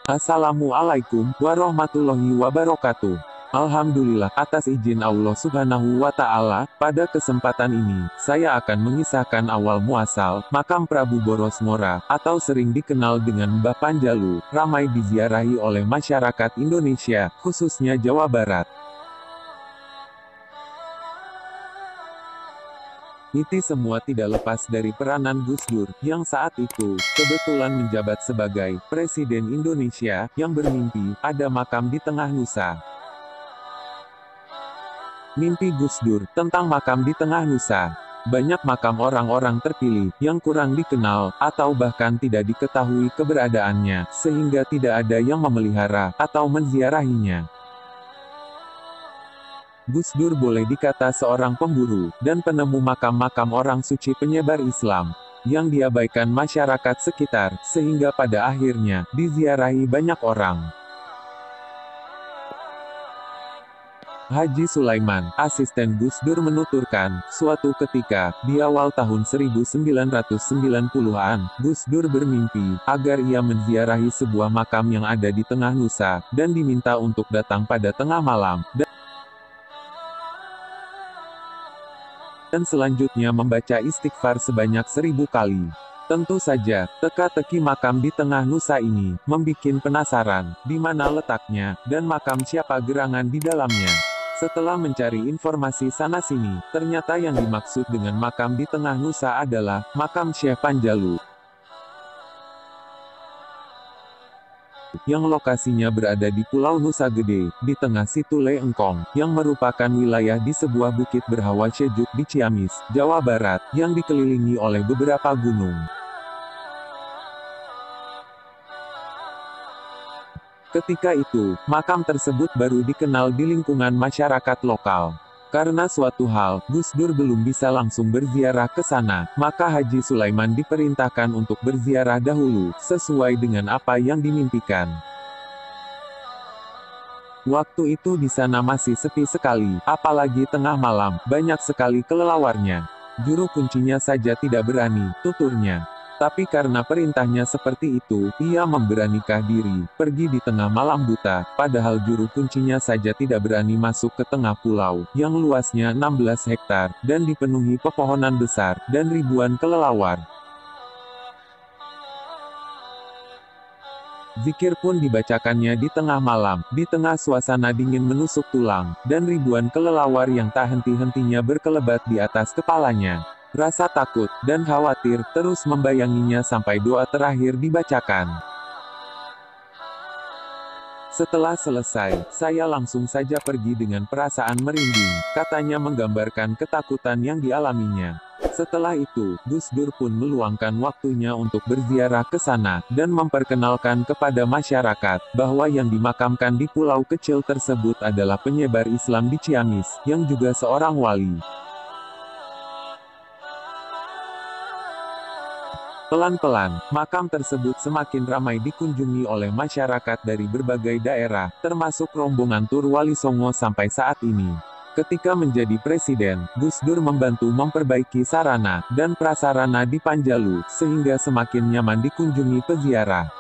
Assalamualaikum warahmatullahi wabarakatuh. Alhamdulillah atas izin Allah Subhanahu wa Ta'ala, pada kesempatan ini, saya akan mengisahkan awal muasal makam Prabu Boros Ngora, atau sering dikenal dengan Mbah Panjalu, ramai diziarahi oleh masyarakat Indonesia, khususnya Jawa Barat. Itu semua tidak lepas dari peranan Gus Dur, yang saat itu, kebetulan menjabat sebagai Presiden Indonesia, yang bermimpi, ada makam di tengah Nusa. Mimpi Gus Dur, tentang makam di tengah Nusa. Banyak makam orang-orang terpilih, yang kurang dikenal, atau bahkan tidak diketahui keberadaannya, sehingga tidak ada yang memelihara, atau menziarahinya. Gus Dur boleh dikata seorang pemburu, dan penemu makam-makam orang suci penyebar Islam, yang diabaikan masyarakat sekitar, sehingga pada akhirnya, diziarahi banyak orang. Haji Sulaiman, asisten Gus Dur menuturkan, suatu ketika, di awal tahun 1990-an, Gus Dur bermimpi, agar ia menziarahi sebuah makam yang ada di tengah Nusa, dan diminta untuk datang pada tengah malam, dan selanjutnya membaca istighfar sebanyak 1000 kali. Tentu saja, teka-teki makam di tengah Nusa ini, membikin penasaran, di mana letaknya, dan makam siapa gerangan di dalamnya. Setelah mencari informasi sana-sini, ternyata yang dimaksud dengan makam di tengah Nusa adalah, makam Syekh Panjalu, yang lokasinya berada di Pulau Nusa Gede, di tengah Situle Engkong, yang merupakan wilayah di sebuah bukit berhawa sejuk di Ciamis, Jawa Barat, yang dikelilingi oleh beberapa gunung. Ketika itu, makam tersebut baru dikenal di lingkungan masyarakat lokal. Karena suatu hal, Gus Dur belum bisa langsung berziarah ke sana, maka Haji Sulaiman diperintahkan untuk berziarah dahulu, sesuai dengan apa yang dimimpikan. Waktu itu di sana masih sepi sekali, apalagi tengah malam, banyak sekali kelelawarnya. Juru kuncinya saja tidak berani, tuturnya. Tapi karena perintahnya seperti itu, ia memberanikan diri, pergi di tengah malam buta, padahal juru kuncinya saja tidak berani masuk ke tengah pulau, yang luasnya 16 hektar, dan dipenuhi pepohonan besar, dan ribuan kelelawar. Zikir pun dibacakannya di tengah malam, di tengah suasana dingin menusuk tulang, dan ribuan kelelawar yang tak henti-hentinya berkelebat di atas kepalanya. Rasa takut dan khawatir terus membayanginya sampai doa terakhir dibacakan. Setelah selesai, saya langsung saja pergi dengan perasaan merinding, katanya menggambarkan ketakutan yang dialaminya. Setelah itu, Gus Dur pun meluangkan waktunya untuk berziarah ke sana, dan memperkenalkan kepada masyarakat, bahwa yang dimakamkan di pulau kecil tersebut adalah penyebar Islam di Ciamis, yang juga seorang wali. Pelan-pelan, makam tersebut semakin ramai dikunjungi oleh masyarakat dari berbagai daerah, termasuk rombongan Tur Wali Songo sampai saat ini. Ketika menjadi presiden, Gus Dur membantu memperbaiki sarana dan prasarana di Panjalu, sehingga semakin nyaman dikunjungi peziarah.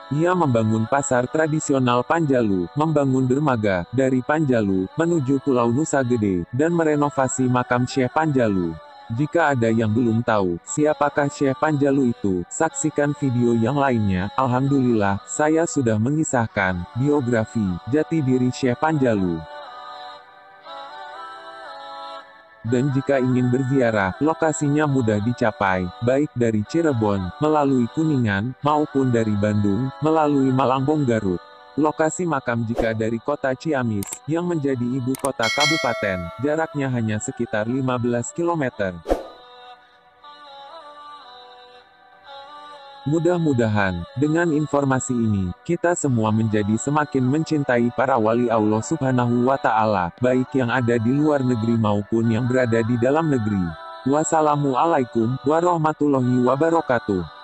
Ia membangun pasar tradisional Panjalu, membangun dermaga dari Panjalu menuju Pulau Nusa Gede, dan merenovasi makam Syekh Panjalu. Jika ada yang belum tahu, siapakah Syekh Panjalu itu, saksikan video yang lainnya. Alhamdulillah, saya sudah mengisahkan biografi jati diri Syekh Panjalu. Dan jika ingin berziarah, lokasinya mudah dicapai, baik dari Cirebon, melalui Kuningan, maupun dari Bandung, melalui Malangbong Garut. Lokasi makam jika dari kota Ciamis, yang menjadi ibu kota kabupaten, jaraknya hanya sekitar 15 km. Mudah-mudahan, dengan informasi ini, kita semua menjadi semakin mencintai para wali Allah Subhanahu wa Ta'ala, baik yang ada di luar negeri maupun yang berada di dalam negeri. Wassalamualaikum warahmatullahi wabarakatuh.